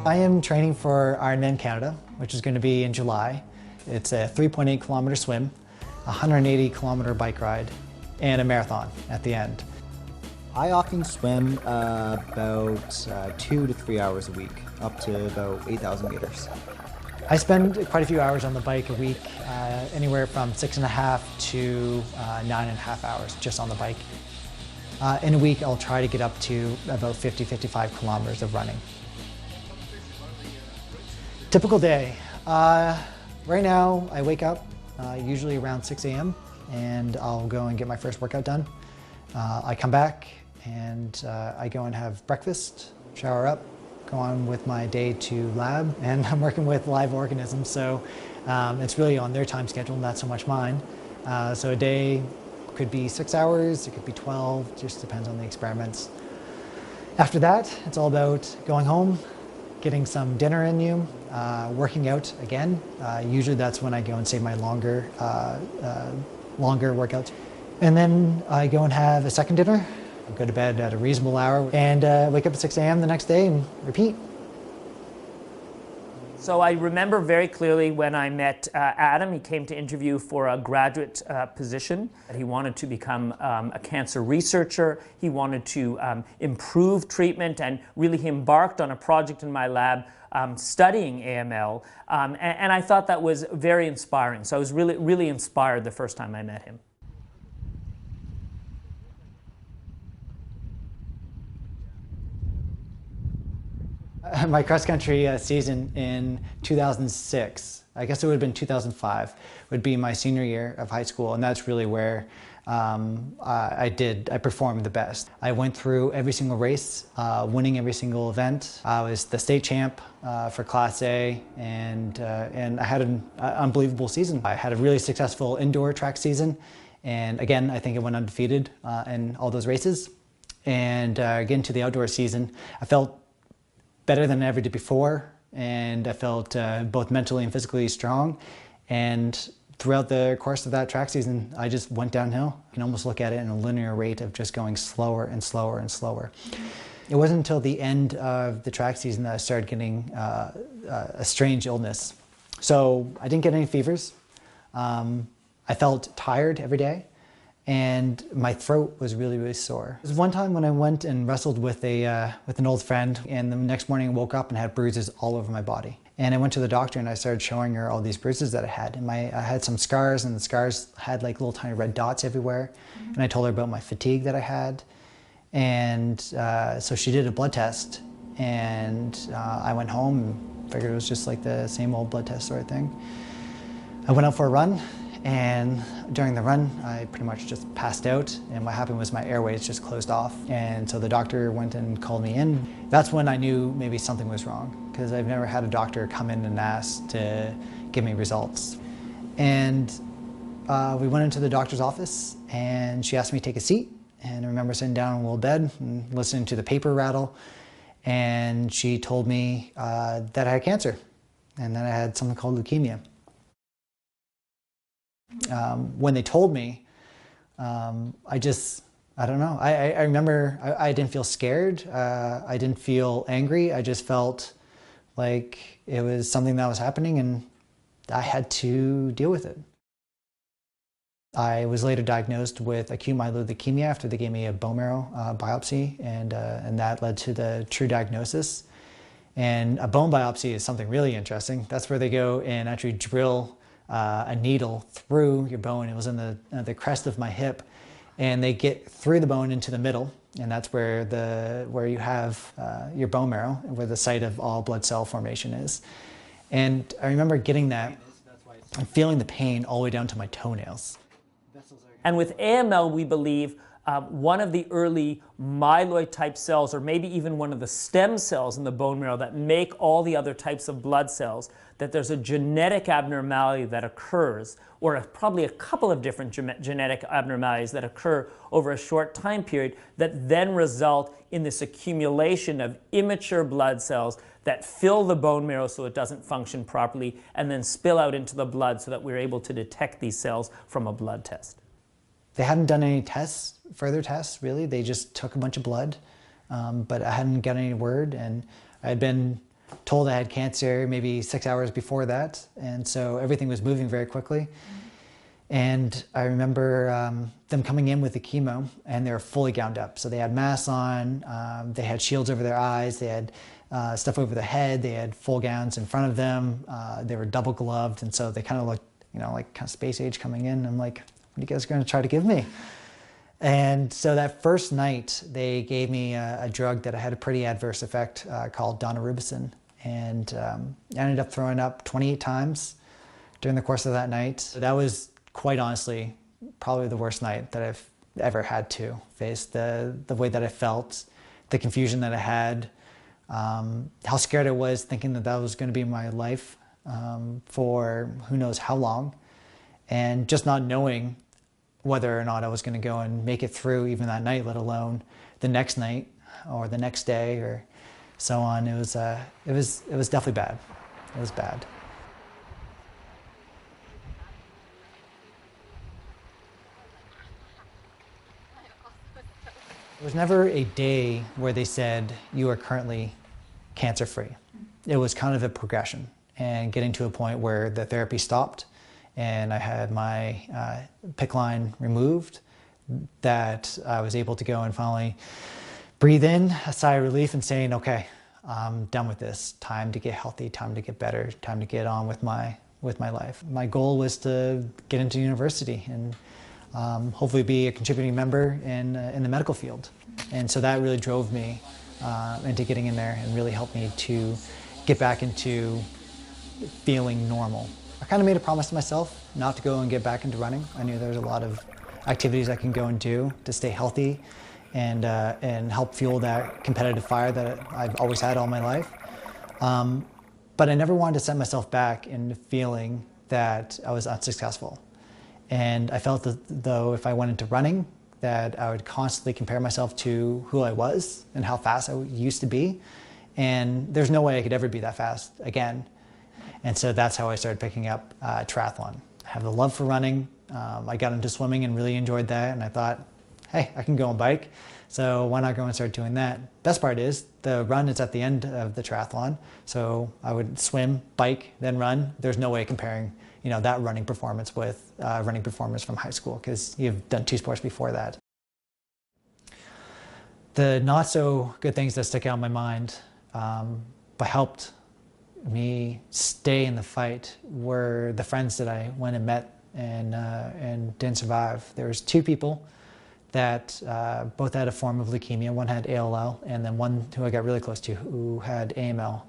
I am training for Ironman Canada, which is going to be in July. It's a 3.8 kilometer swim, a 180 kilometer bike ride, and a marathon at the end. I often swim about 2 to 3 hours a week, up to about 8,000 meters. I spend quite a few hours on the bike a week, anywhere from 6.5 to 9.5 hours just on the bike. In a week, I'll try to get up to about 50-55 kilometers of running. Typical day. Right now, I wake up usually around 6 a.m. and I'll go and get my first workout done. I come back and I go and have breakfast, shower up, go on with my day to lab, and I'm working with live organisms, so it's really on their time schedule, not so much mine. So a day could be 6 hours, it could be 12, just depends on the experiments. After that, it's all about going home, getting some dinner in you, working out again. Usually that's when I go and save my longer workouts. And then I go and have a second dinner, go to bed at a reasonable hour, and wake up at 6 a.m. the next day and repeat. So I remember very clearly when I met Adam. He came to interview for a graduate position. He wanted to become a cancer researcher. He wanted to improve treatment, and really he embarked on a project in my lab studying AML. And I thought that was very inspiring. So I was really inspired the first time I met him. My cross-country season in 2006, I guess it would have been 2005, would be my senior year of high school, and that's really where I performed the best. I went through every single race, winning every single event. I was the state champ for Class A, and I had an unbelievable season. I had a really successful indoor track season, and again, I think I went undefeated in all those races. And getting to the outdoor season, I felt better than I ever did before, and I felt both mentally and physically strong. And throughout the course of that track season, I just went downhill. You can almost look at it in a linear rate of just going slower and slower and slower. It wasn't until the end of the track season that I started getting a strange illness. So I didn't get any fevers. I felt tired every day, and my throat was really sore. There was one time when I went and wrestled with an old friend, and the next morning I woke up and had bruises all over my body. And I went to the doctor and I started showing her all these bruises that I had. And I had some scars, and the scars had like little tiny red dots everywhere. And I told her about my fatigue that I had. And so she did a blood test, and I went home and figured it was just like the same old blood test sort of thing. I went out for a run, and during the run, I pretty much just passed out, and what happened was my airways just closed off. And so the doctor went and called me in. That's when I knew maybe something was wrong, because I've never had a doctor come in and ask to give me results. And we went into the doctor's office, and she asked me to take a seat. And I remember sitting down on a little bed and listening to the paper rattle. And she told me that I had cancer, and that I had something called leukemia. When they told me, I don't know. I remember I didn't feel scared. I didn't feel angry. I just felt like it was something that was happening, and I had to deal with it. I was later diagnosed with acute myeloid leukemia after they gave me a bone marrow biopsy, and that led to the true diagnosis. And a bone biopsy is something really interesting. That's where they go and actually drill a needle through your bone. It was in the crest of my hip, and they get through the bone into the middle, and that's where you have your bone marrow, where the site of all blood cell formation is. And I remember getting that and feeling the pain all the way down to my toenails. And with AML, we believe one of the early myeloid type cells, or maybe even one of the stem cells in the bone marrow that make all the other types of blood cells, that there's a genetic abnormality that occurs, or probably a couple of different genetic abnormalities that occur over a short time period, that then result in this accumulation of immature blood cells that fill the bone marrow so it doesn't function properly, and then spill out into the blood so that we're able to detect these cells from a blood test. They hadn't done any tests, further tests, really. They just took a bunch of blood, but I hadn't got any word. And I had been told I had cancer maybe 6 hours before that, and so everything was moving very quickly. And I remember them coming in with the chemo, and they were fully gowned up. So they had masks on, they had shields over their eyes, they had stuff over their head, they had full gowns in front of them, they were double gloved, and so they kind of looked, you know, like kind of space age coming in. I'm like, what are you guys going to try to give me? And so that first night, they gave me a drug that had a pretty adverse effect called daunorubicin. And I ended up throwing up 28 times during the course of that night. That was, quite honestly, probably the worst night that I've ever had to face. The way that I felt, the confusion that I had, how scared I was thinking that that was going to be my life for who knows how long, and just not knowing whether or not I was going to go and make it through even that night, let alone the next night or the next day or so on. It was definitely bad. It was bad. There was never a day where they said, you are currently cancer-free. It was kind of a progression and getting to a point where the therapy stopped and I had my PICC line removed, that I was able to go and finally breathe in a sigh of relief and saying, okay, I'm done with this. Time to get healthy, time to get better, time to get on with my life. My goal was to get into university and hopefully be a contributing member in the medical field. And so that really drove me into getting in there and really helped me to get back into feeling normal. I kind of made a promise to myself not to go and get back into running. I knew there was a lot of activities I can go and do to stay healthy and help fuel that competitive fire that I've always had all my life. But I never wanted to set myself back into feeling that I was unsuccessful. And I felt as though if I went into running, that I would constantly compare myself to who I was and how fast I used to be. And there's no way I could ever be that fast again. And so that's how I started picking up triathlon. I have the love for running. I got into swimming and really enjoyed that. And I thought, hey, I can go and bike. So why not go and start doing that? Best part is the run is at the end of the triathlon. So I would swim, bike, then run. There's no way comparing, you know, that running performance with running performance from high school, because you've done two sports before that. The not so good things that stick out in my mind, but helped me stay in the fight, were the friends that I went and met and didn't survive. There was two people that both had a form of leukemia. One had ALL, and then one who I got really close to who had AML.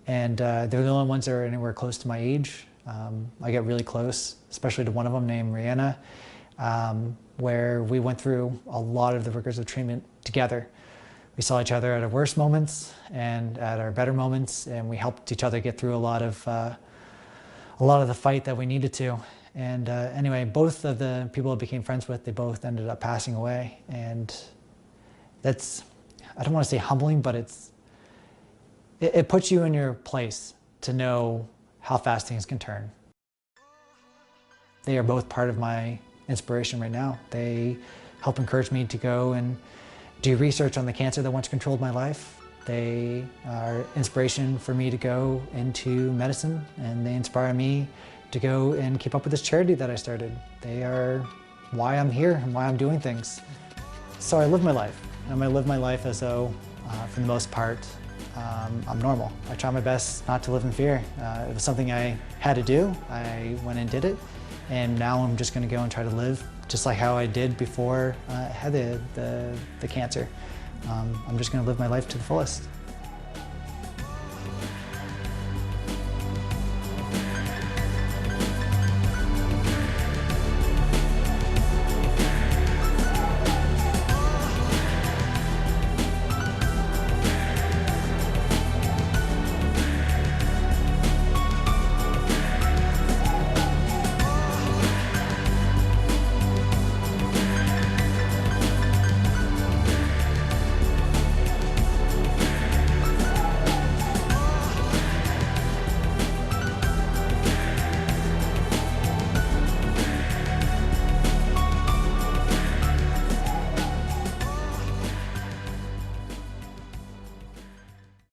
And they're the only ones that are anywhere close to my age. I got really close, especially to one of them named Rihanna, where we went through a lot of the rigors of treatment together. We saw each other at our worst moments and at our better moments, and we helped each other get through a lot of the fight that we needed to. And anyway, both of the people I became friends with, they both ended up passing away. And that's, I don't want to say humbling, but it puts you in your place to know how fast things can turn. They are both part of my inspiration right now. They help encourage me to go and do research on the cancer that once controlled my life. They are inspiration for me to go into medicine, and they inspire me to go and keep up with this charity that I started. They are why I'm here and why I'm doing things. So I live my life. I'm gonna live my life as though, for the most part, I'm normal. I try my best not to live in fear. It was something I had to do. I went and did it, and now I'm just gonna go and try to live just like how I did before I had the cancer. I'm just gonna live my life to the fullest.